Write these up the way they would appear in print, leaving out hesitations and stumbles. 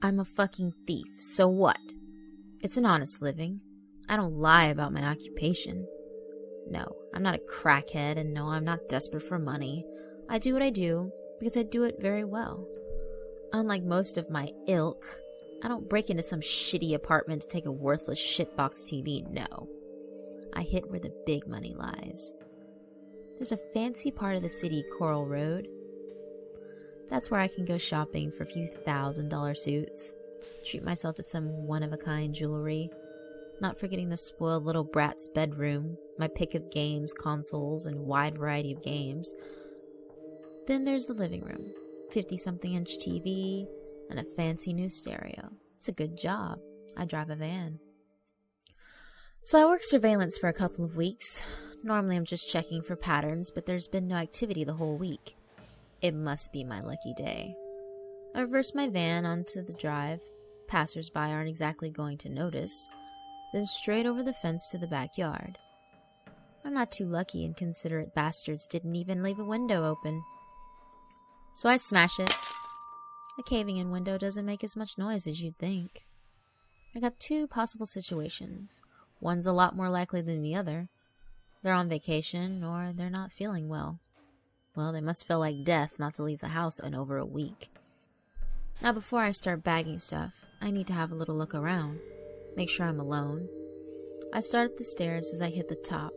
I'm a fucking thief, so what? It's an honest living. I don't lie about my occupation. No, I'm not a crackhead, and no, I'm not desperate for money. I do what I do because I do it very well. Unlike most of my ilk, I don't break into some shitty apartment to take a worthless shitbox TV, no. I hit where the big money lies. There's a fancy part of the city, Coral Road. That's where I can go shopping for a few $1,000 suits, treat myself to some one-of-a-kind jewelry, not forgetting the spoiled little brat's bedroom, my pick of games, consoles, and wide variety of games. Then there's the living room, 50-something inch TV, and a fancy new stereo. It's a good job. I drive a van. So I work surveillance for a couple of weeks. Normally I'm just checking for patterns, but there's been no activity the whole week. It must be my lucky day. I reverse my van onto the drive. Passers-by aren't exactly going to notice. Then straight over the fence to the backyard. I'm not too lucky, and considerate bastards didn't even leave a window open. So I smash it. A caving-in window doesn't make as much noise as you'd think. I got two possible situations. One's a lot more likely than the other. They're on vacation, or they're not feeling well. Well, they must feel like death not to leave the house in over a week. Now, before I start bagging stuff, I need to have a little look around. Make sure I'm alone. I start up the stairs. As I hit the top,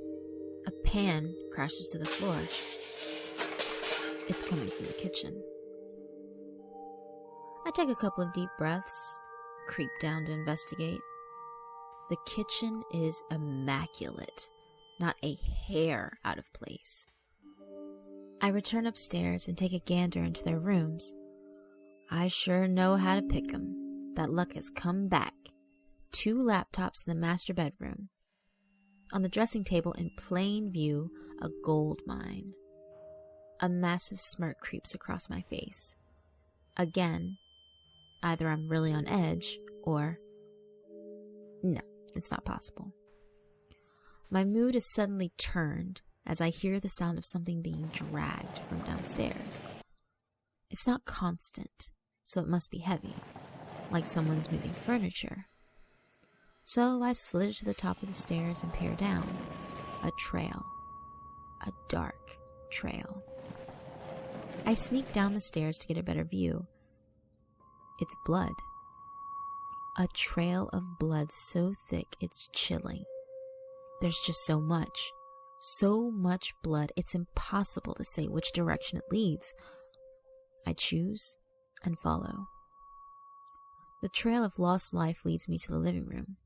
a pan crashes to the floor. It's coming from the kitchen. I take a couple of deep breaths, creep down to investigate. The kitchen is immaculate, not a hair out of place. I return upstairs and take a gander into their rooms. I sure know how to pick 'em. That luck has come back. 2 laptops in the master bedroom. On the dressing table in plain view, a gold mine. A massive smirk creeps across my face. Again, either I'm really on edge, or no, it's not possible. My mood is suddenly turned as I hear the sound of something being dragged from downstairs. It's not constant, so it must be heavy, like someone's moving furniture. So I slid to the top of the stairs and peer down. A trail. A dark trail. I sneak down the stairs to get a better view. It's blood. A trail of blood so thick it's chilling. There's just so much blood, it's impossible to say which direction it leads. I choose and follow. The trail of lost life leads me to the living room.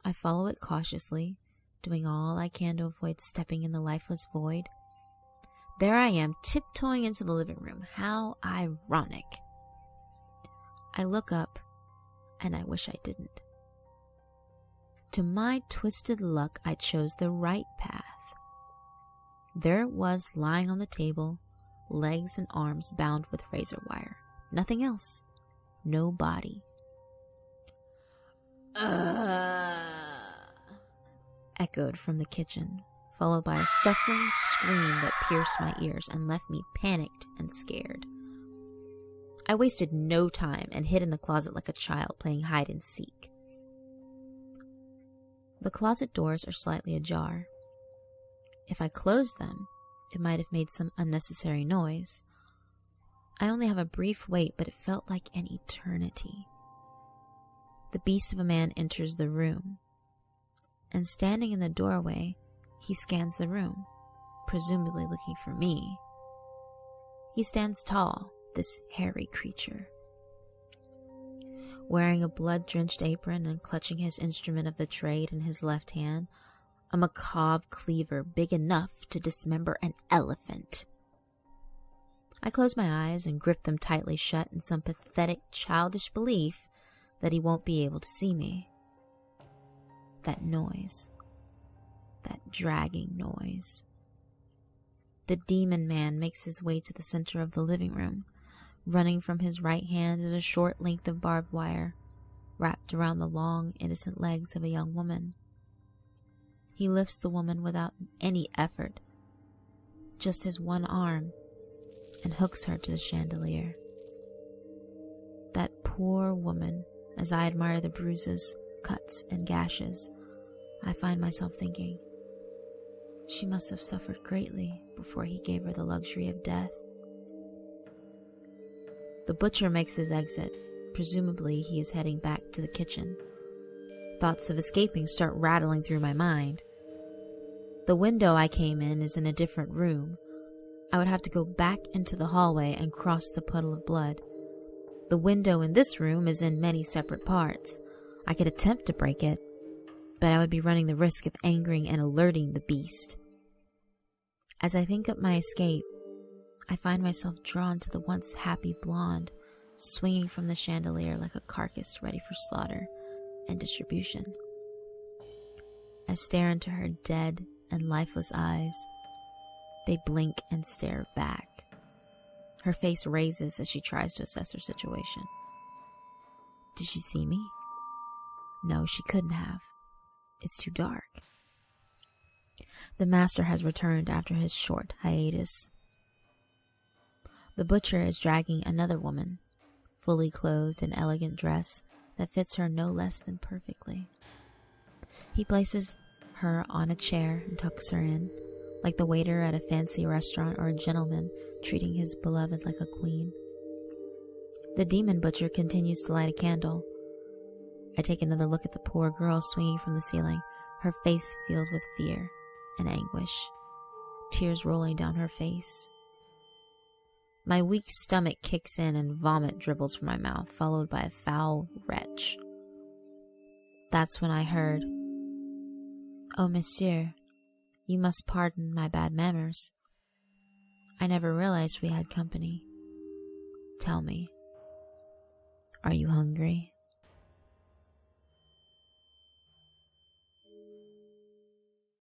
I follow it cautiously, doing all I can to avoid stepping in the lifeless void. There I am, tiptoeing into the living room. How ironic. I look up, and I wish I didn't. To my twisted luck, I chose the right path. There it was, lying on the table, legs and arms bound with razor wire. Nothing else. No body. Echoed from the kitchen, followed by a suffering scream that pierced my ears and left me panicked and scared. I wasted no time and hid in the closet like a child playing hide and seek. The closet doors are slightly ajar. If I closed them, it might have made some unnecessary noise. I only have a brief wait, but it felt like an eternity. The beast of a man enters the room, and standing in the doorway, he scans the room, presumably looking for me. He stands tall, this hairy creature. Wearing a blood-drenched apron and clutching his instrument of the trade in his left hand, a macabre cleaver big enough to dismember an elephant. I close my eyes and grip them tightly shut in some pathetic, childish belief that he won't be able to see me. That noise. That dragging noise. The demon man makes his way to the center of the living room. Running from his right hand is a short length of barbed wire, wrapped around the long, innocent legs of a young woman. He lifts the woman without any effort, just his one arm, and hooks her to the chandelier. That poor woman, as I admire the bruises, cuts, and gashes, I find myself thinking, she must have suffered greatly before he gave her the luxury of death. The butcher makes his exit. Presumably, he is heading back to the kitchen. Thoughts of escaping start rattling through my mind. The window I came in is in a different room. I would have to go back into the hallway and cross the puddle of blood. The window in this room is in many separate parts. I could attempt to break it, but I would be running the risk of angering and alerting the beast. As I think of my escape, I find myself drawn to the once happy blonde, swinging from the chandelier like a carcass ready for slaughter and distribution. I stare into her dead and lifeless eyes. They blink and stare back. Her face raises as she tries to assess her situation. Did she see me? No, she couldn't have. It's too dark. The master has returned after his short hiatus. The butcher is dragging another woman, fully clothed in elegant dress that fits her no less than perfectly. He places her on a chair and tucks her in, like the waiter at a fancy restaurant or a gentleman treating his beloved like a queen. The demon butcher continues to light a candle. I take another look at the poor girl swinging from the ceiling, her face filled with fear and anguish, tears rolling down her face. My weak stomach kicks in and vomit dribbles from my mouth, followed by a foul retch. That's when I heard, "Oh, monsieur, you must pardon my bad manners. I never realized we had company. Tell me, are you hungry?"